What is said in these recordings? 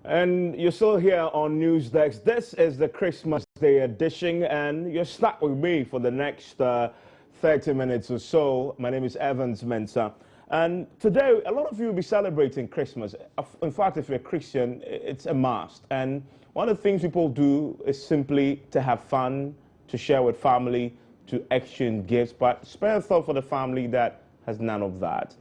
And you're still here on News Desk. This is the Christmas Day edition, and you're stuck with me for the next 30 minutes or so. My name is Evans Mensah. And today, a lot of you will be celebrating Christmas. In fact, if you're a Christian, it's a must. And one of the things people do is simply to have fun, to share with family, to exchange gifts. But spare a thought for the family that has none of that.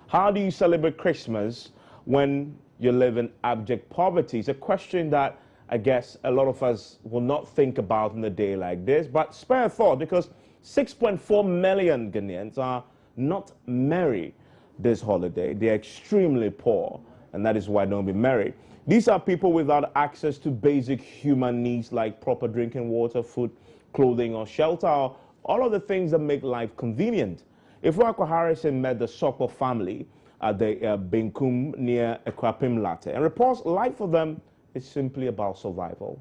How do you celebrate Christmas when you live in abject poverty? It's a question that I guess a lot of us will not think about in a day like this, but spare a thought, because 6.4 million Ghanaians are not merry this holiday. They're extremely poor, and that is why they don't be merry. These are people without access to basic human needs like proper drinking water, food, clothing, or shelter, or all of the things that make life convenient. If Harrison met the Sokpo family at the Benkum near Benkum-Larteh, and reports life for them is simply about survival.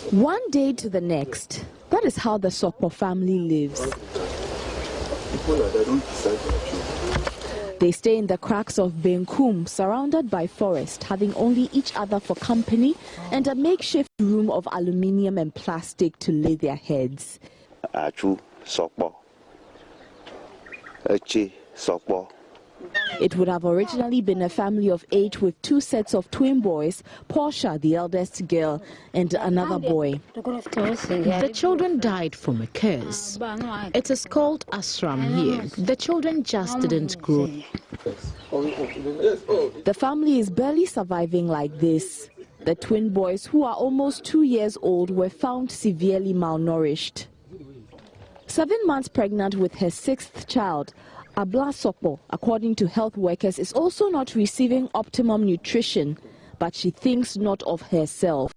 One day to the next. That is how the Sokpo family lives. They stay in the cracks of Benkum, surrounded by forest, having only each other for company and a makeshift room of aluminium and plastic to lay their heads. It would have originally been a family of 8 with 2 sets of twin boys, Portia, the eldest girl, and another boy. The children died from a curse. It is called Asram here. The children just didn't grow. The family is barely surviving like this. The twin boys, who are almost 2 years old, were found severely malnourished. 7 months pregnant with her 6th child, Abla Sokpo, according to health workers, is also not receiving optimum nutrition, but she thinks not of herself.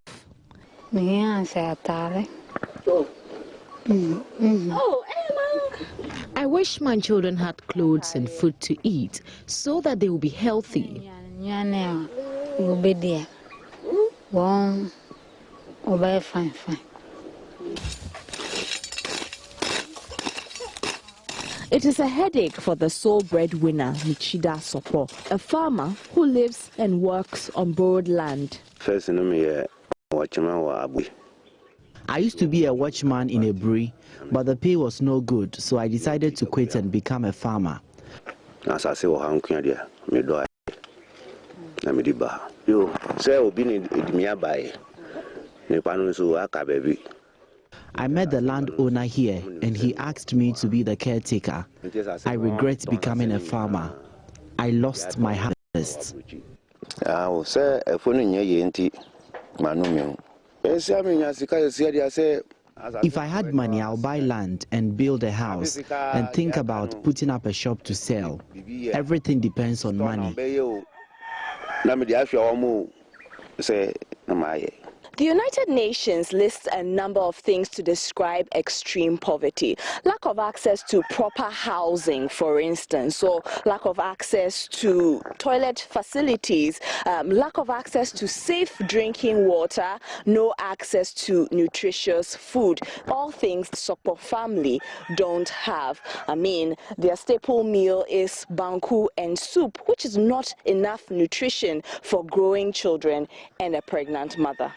I wish my children had clothes and food to eat so that they will be healthy. It is a headache for the sole breadwinner, Michida Sokpo, a farmer who lives and works on borrowed land. I used to be a watchman in a brewery, but the pay was no good, so I decided to quit and become a farmer. I met the landowner here, and he asked me to be the caretaker. I regret becoming a farmer. I lost my harvest. If I had money, I'll buy land and build a house and think about putting up a shop to sell. Everything depends on money. The United Nations lists a number of things to describe extreme poverty. Lack of access to proper housing, for instance, or lack of access to toilet facilities, lack of access to safe drinking water, no access to nutritious food. All things the Sokpo family don't have. I mean, their staple meal is banku and soup, which is not enough nutrition for growing children and a pregnant mother.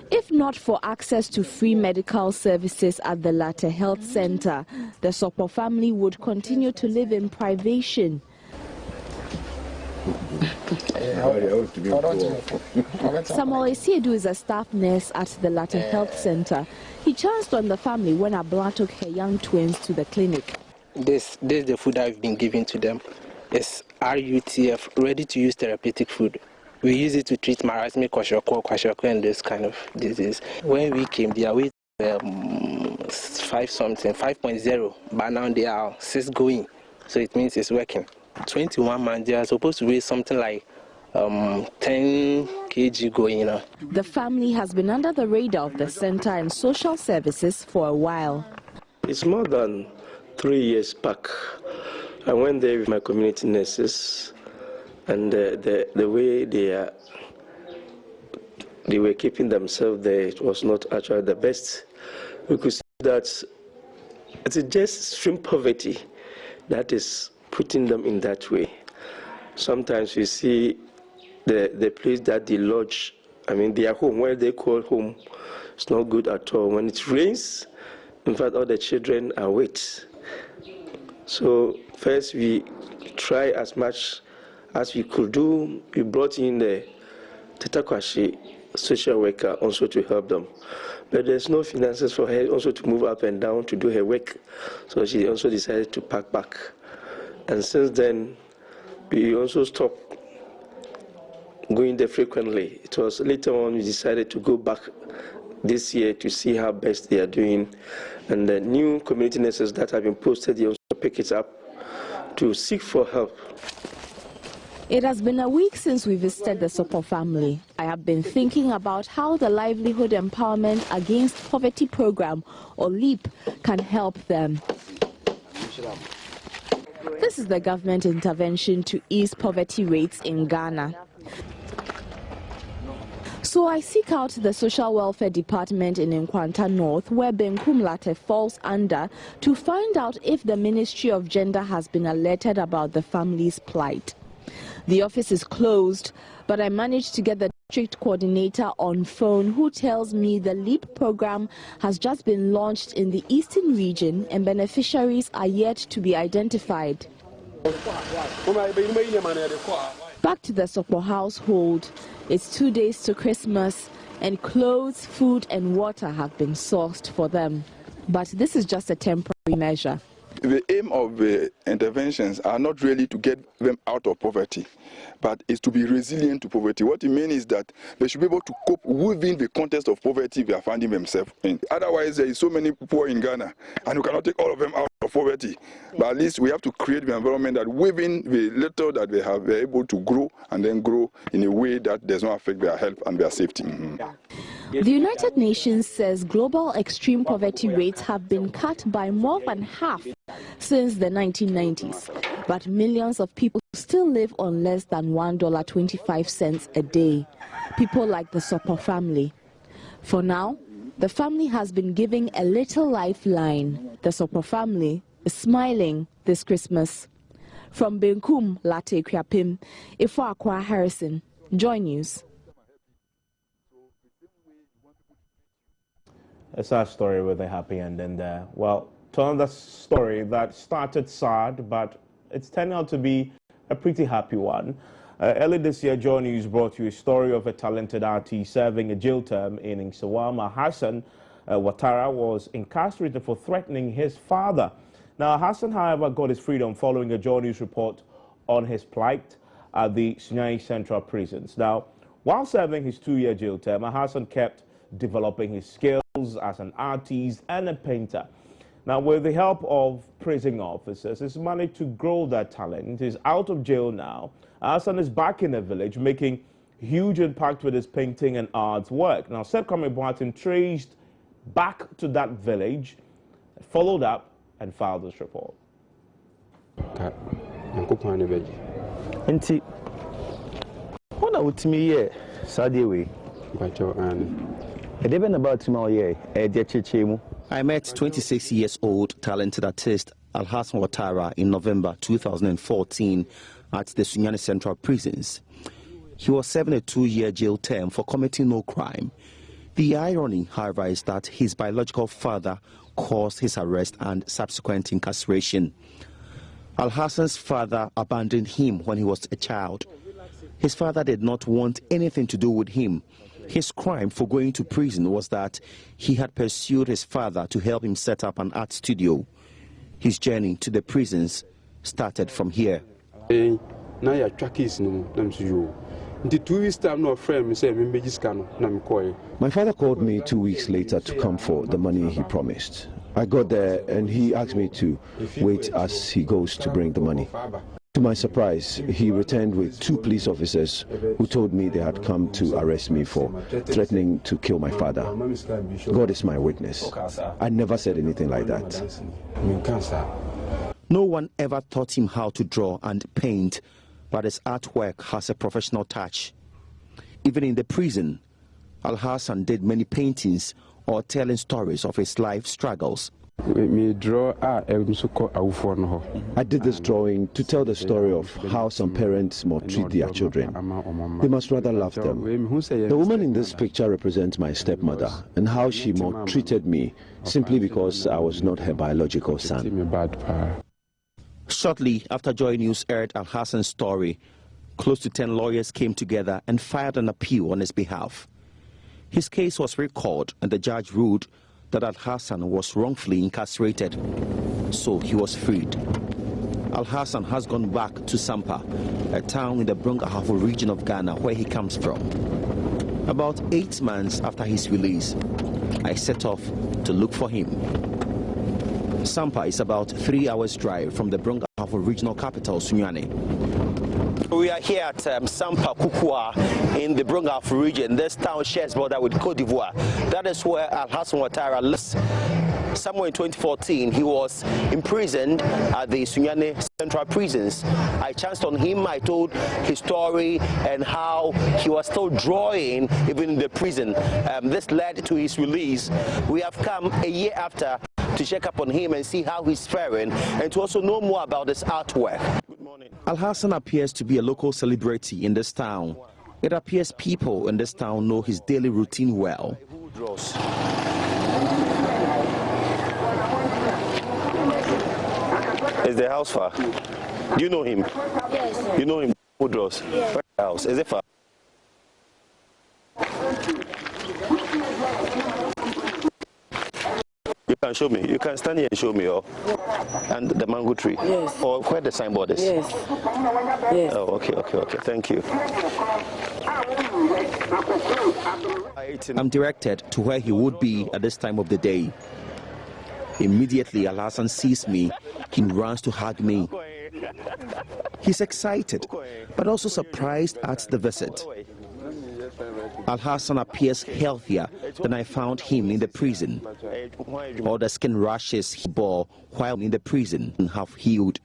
If not for access to free medical services at the Larteh Health Center, the Sokpo family would continue to live in privation. Samuel Esiedu is a staff nurse at the Larteh Health Center. He chanced on the family when Abla took her young twins to the clinic. This is the food I've been giving to them. It's RUTF, ready-to-use therapeutic food. We use it to treat marasmic kwashiorkor, and this kind of disease. When we came, their weight 5.0, but now they are 6 going, so it means it's working. 21 months, they are supposed to weigh something like 10 kg going. The family has been under the radar of the center and social services for a while. It's more than 3 years back. I went there with my community nurses. And the way they were keeping themselves there, it was not actually the best. We could see that it's just extreme poverty that is putting them in that way. Sometimes you see the place that they lodge, I mean their home, where they call home, it's not good at all. When it rains, in fact, all the children are wet. So first we try as much as we could do. We brought in the Tetakwashi social worker also to help them. But there's no finances for her also to move up and down to do her work. So she also decided to pack back. And since then, we also stopped going there frequently. It was later on we decided to go back this year to see how best they are doing. And the new community nurses that have been posted, they also pick it up to seek for help. It has been a week since we visited the Sopo family. I have been thinking about how the Livelihood Empowerment Against Poverty Program, or LEAP, can help them. This is the government intervention to ease poverty rates in Ghana. So I seek out the Social Welfare Department in Nkwanta North, where Benkum-Larteh falls under, to find out if the Ministry of Gender has been alerted about the family's plight. The office is closed, but I managed to get the district coordinator on phone, who tells me the LEAP program has just been launched in the eastern region and beneficiaries are yet to be identified. Back to the Sopo household. It's 2 days to Christmas, and clothes, food and water have been sourced for them. But this is just a temporary measure. The aim of the interventions are not really to get them out of poverty, but is to be resilient to poverty. What it means is that they should be able to cope within the context of poverty they are finding themselves in. Otherwise, there is so many poor in Ghana, and we cannot take all of them out of poverty. But at least we have to create the environment that within the little that they have, they're able to grow and then grow in a way that does not affect their health and their safety. The United Nations says global extreme poverty rates have been cut by more than half since the 1990s, but millions of people still live on less than $1.25 a day. People like the Sopo family. For now, the family has been giving a little lifeline. The Sopo family is smiling this Christmas. From Benkum-Larteh, Ifo Akwa Harrison, Joy News. It's our story with a happy ending there. Well, to another story that started sad, but it's turned out to be a pretty happy one. Early this year, Joy News brought you a story of a talented artist serving a jail term in Nsawam. Hassan Ouattara was incarcerated for threatening his father. Now, Hassan, however, got his freedom following a Joy News report on his plight at the Sunyani Central Prisons. Now, while serving his 2-year jail term, Hassan kept developing his skills as an artist and a painter. Now, with the help of prison officers, he's managed to grow that talent. He's out of jail now. Hassan is back in the village, making huge impact with his painting and arts work. Now, Seth Kwame Boateng traced back to that village, followed up, and filed this report. I met 26-year-old talented artist Hassan Ouattara in November 2014 at the Sunyani Central Prisons. He was serving a 2-year jail term for committing no crime. The irony, however, is that his biological father caused his arrest and subsequent incarceration. Hassan's father abandoned him when he was a child. His father did not want anything to do with him. His crime for going to prison was that he had pursued his father to help him set up an art studio. His journey to the prisons started from here. My father called me 2 weeks later to come for the money he promised. I got there and he asked me to wait as he goes to bring the money. To my surprise, he returned with 2 police officers who told me they had come to arrest me for threatening to kill my father. God is my witness. I never said anything like that. No one ever taught him how to draw and paint, but his artwork has a professional touch. Even in the prison, Hassan did many paintings or telling stories of his life struggles. I did this drawing to tell the story of how some parents maltreat their children. They must rather love them. The woman in this picture represents my stepmother and how she maltreated me simply because I was not her biological son. Shortly after Joy News aired Al-Hassan's story, close to 10 lawyers came together and filed an appeal on his behalf. His case was recalled and the judge ruled that Al-Hassan was wrongfully incarcerated, so he was freed. Al-Hassan has gone back to Sampa, a town in the Benkum-Larteh region of Ghana where he comes from. About 8 months after his release, I set off to look for him. Sampa is about 3 hours drive from the Benkum-Larteh regional capital, Sunyani. We are here at Sampa Kukua in the Benkum-Larteh region. This town shares border with Côte d'Ivoire. That is where Al-Hassan Ouattara lives. Somewhere in 2014, he was imprisoned at the Sunyani Central Prisons. I chanced on him. I told his story and how he was still drawing even in the prison. This led to his release. We have come a year after to check up on him and see how he's faring and to also know more about his artwork. Good morning. Al-Hassan appears to be a local celebrity in this town. It appears people in this town know his daily routine well. Is the house far? Do you know him? Yes. You know him? Who draws? Yes. Where's the house? Is it far? You can show me. You can stand here and show me, and the mango tree. Yes. Or where the signboard is. Yes. Yes. Oh, okay. Thank you. I'm directed to where he would be at this time of the day. Immediately, Al-Hassan sees me. He runs to hug me. He's excited, but also surprised at the visit. Al-Hassan appears healthier than I found him in the prison. All the skin rashes he bore while in the prison have healed.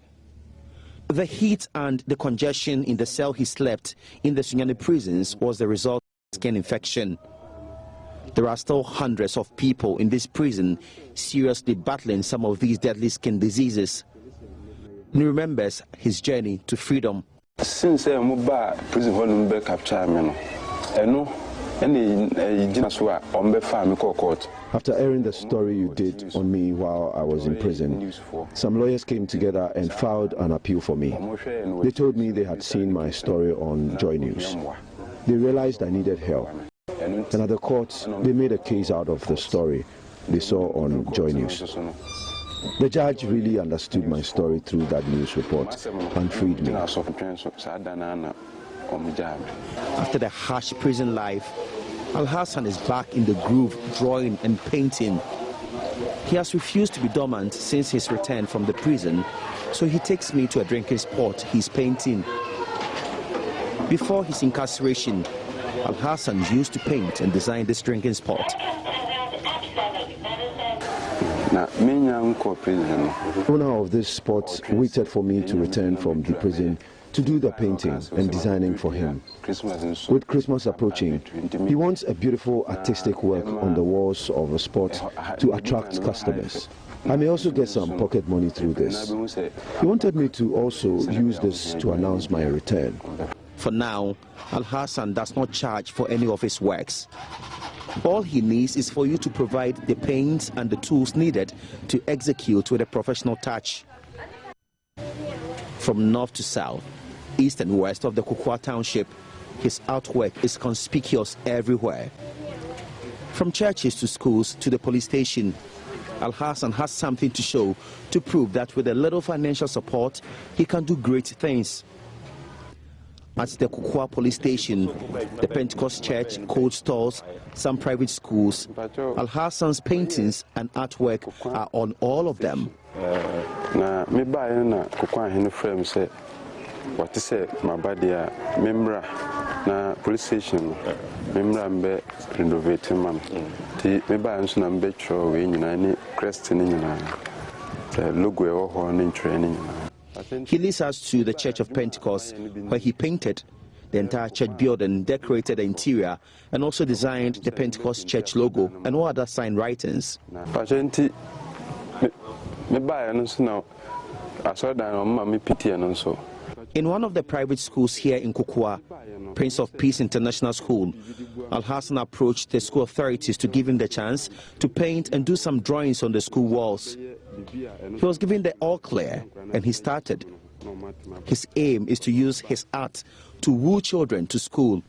The heat and the congestion in the cell he slept in the Sunyani prisons was the result of skin infection. There are still hundreds of people in this prison seriously battling some of these deadly skin diseases. He remembers his journey to freedom. Since I moved back, prison capture me. After airing the story you did on me while I was in prison, some lawyers came together and filed an appeal for me. They told me they had seen my story on Joy News. They realized I needed help. And at the courts, they made a case out of the story they saw on Joy News. The judge really understood my story through that news report and freed me. After the harsh prison life, Al-Hassan is back in the groove, drawing and painting. He has refused to be dormant since his return from the prison, so he takes me to a drinking spot he's painting. Before his incarceration, Al-Hassan used to paint and design this drinking spot. The owner of this spot waited for me to return from the prison to do the painting and designing for him. With Christmas approaching, he wants a beautiful artistic work on the walls of a spot to attract customers. I may also get some pocket money through this. He wanted me to also use this to announce my return. For now, Al-Hassan does not charge for any of his works. All he needs is for you to provide the paints and the tools needed to execute with a professional touch. From north to south, east and west of the Kukua township, his artwork is conspicuous everywhere. From churches to schools to the police station, Al-Hassan has something to show to prove that with a little financial support, he can do great things. At the Kukua police station, the Pentecost church, cold stores, some private schools, Al-Hassan's paintings and artwork are on all of them. What is it? My body, member, na police station, member, be renovating man. The member, I'm so number two, we any cresting in the logo or in training. He leads us to the Church of Pentecost, where he painted the entire church building, decorated the interior, and also designed the Pentecost church logo and all other sign writings. Pagenti, In one of the private schools here in Kukua, Prince of Peace International School, Al-Hassan approached the school authorities to give him the chance to paint and do some drawings on the school walls. He was given the all clear and he started. His aim is to use his art to woo children to school.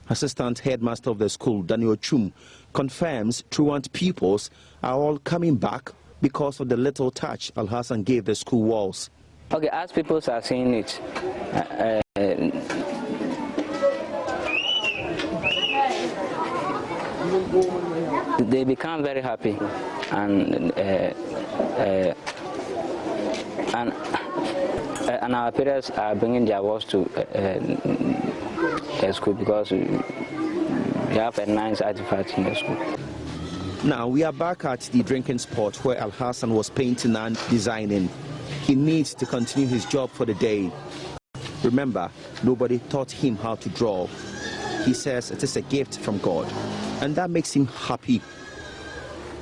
Assistant headmaster of the school, Daniel Chum, confirms truant pupils are all coming back because of the little touch Al-Hassan gave the school walls. Okay, as people are seeing it, they become very happy, and our parents are bringing their walls to school because we have a nice artifact in the school. Now we are back at the drinking spot where Al-Hassan was painting and designing. He needs to continue his job for the day. Remember, nobody taught him how to draw. He says it is a gift from God, and that makes him happy.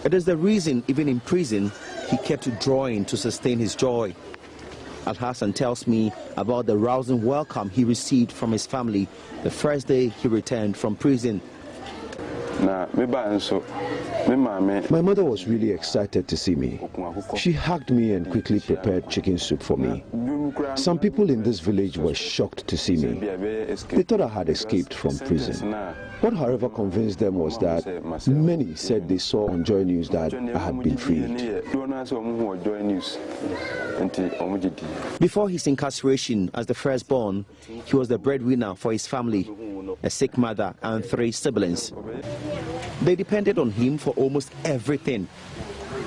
It is the reason, even in prison, he kept drawing to sustain his joy. Al-Hassan tells me about the rousing welcome he received from his family the first day he returned from prison. My mother was really excited to see me. She hugged me and quickly prepared chicken soup for me. Some people in this village were shocked to see me. They thought I had escaped from prison. What, however, convinced them was that many said they saw on Joy News that I had been freed. Before his incarceration as the firstborn, he was the breadwinner for his family, a sick mother and 3 siblings. They depended on him for almost everything.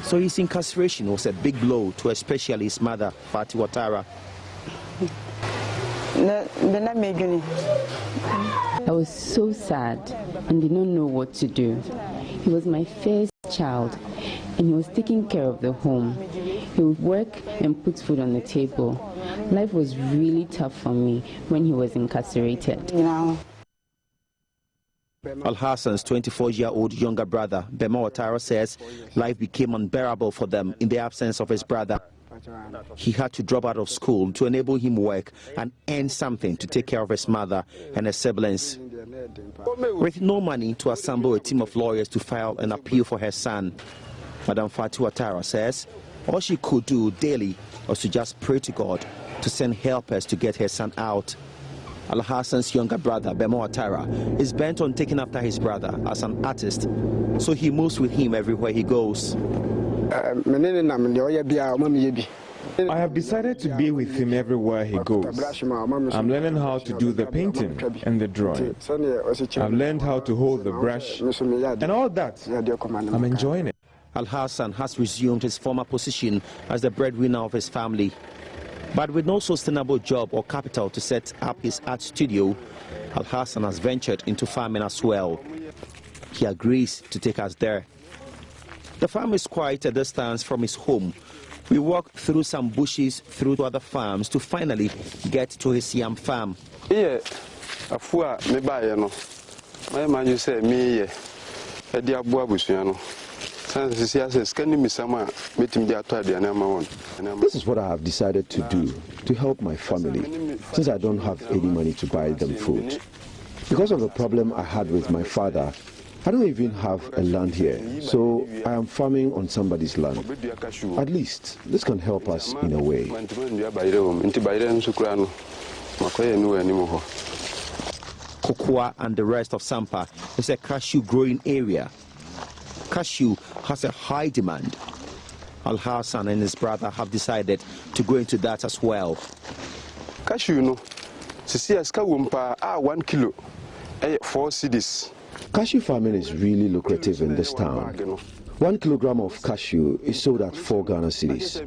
So his incarceration was a big blow to especially his mother, Fati Watara. I was so sad and did not know what to do. He was my first child and he was taking care of the home. He would work and put food on the table. Life was really tough for me when he was incarcerated. Al-Hassan's 24-year-old younger brother, Bema Watara, says life became unbearable for them in the absence of his brother. He had to drop out of school to enable him work and earn something to take care of his mother and his siblings. With no money to assemble a team of lawyers to file an appeal for her son, Madam Fati Watara says all she could do daily was to just pray to God to send helpers to get her son out. Al-Hassan's younger brother, Bema Watara, is bent on taking after his brother as an artist, so he moves with him everywhere he goes. I have decided to be with him everywhere he goes. I'm learning how to do the painting and the drawing. I've learned how to hold the brush and all that. I'm enjoying it. Al-Hassan has resumed his former position as the breadwinner of his family. But with no sustainable job or capital to set up his art studio, Al-Hassan has ventured into farming as well. He agrees to take us there. The farm is quite a distance from his home. We walk through some bushes, through to other farms to finally get to his yam farm. Yeah, This is what I have decided to do to help my family, since I don't have any money to buy them food. Because of the problem I had with my father, I don't even have a land here, so I am farming on somebody's land. At least, this can help us in a way. Kokua and the rest of Sampa is a cashew growing area. Cashew has a high demand. Al-Hassan and his brother have decided to go into that as well. Cashew, no, 1 kilo, 4 cedis. Cashew farming is really lucrative in this town. 1 kilogram of cashew is sold at 4 Ghana cedis.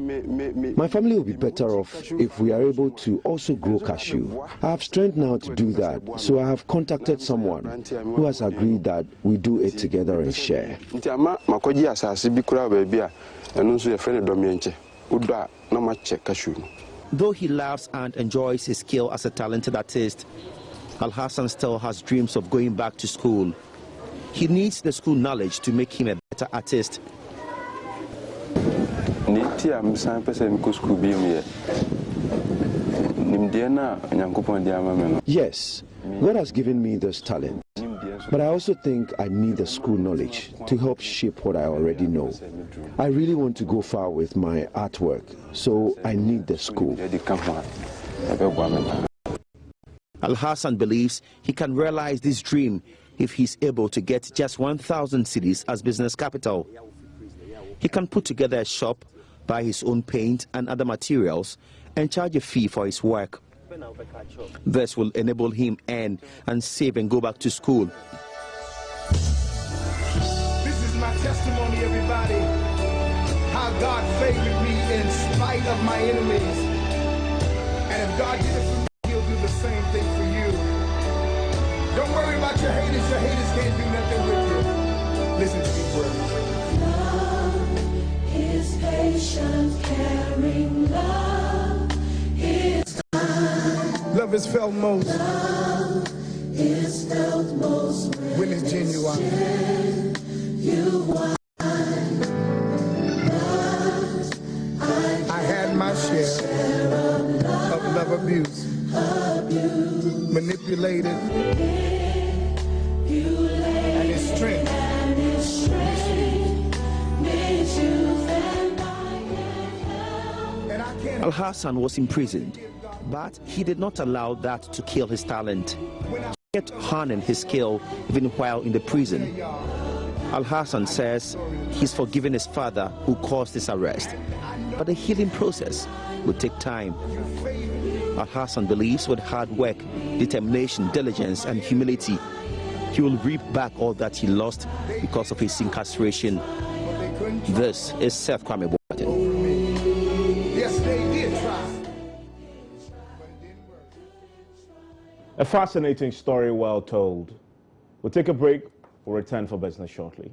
My family will be better off if we are able to also grow cashew. I have strength now to do that, so I have contacted someone who has agreed that we do it together and share. Though he loves and enjoys his skill as a talented artist, Al-Hassan still has dreams of going back to school. He needs the school knowledge to make him a better artist. Yes, God has given me this talent, but I also think I need the school knowledge to help shape what I already know. I really want to go far with my artwork, so I need the school. Al-Hassan believes he can realize this dream if he's able to get just 1,000 cedis as business capital. He can put together a shop, buy his own paint and other materials, and charge a fee for his work. This will enable him earn and save and go back to school. This is my testimony, everybody, how God favored me in spite of my enemies. And if God did it for me, He'll do the same thing for you. Don't worry about your haters. Your haters can't do nothing with you. Listen to these words. Love is patient, caring. Love is kind. Love is felt most. Love is felt most when it's genuine. I had my share of love abuse. Manipulated, and his strength Al-Hassan was imprisoned, but he did not allow that to kill his talent. He kept honing his skill even while in the prison. Al-Hassan says he's forgiven his father who caused his arrest, but the healing process will take time. Al-Hassan believes with hard work, determination, diligence, and humility, he will reap back all that he lost because of his incarceration. This is Seth Kwame Boateng. Yes, they did try. A fascinating story, well told. We'll take a break. We'll return for business shortly.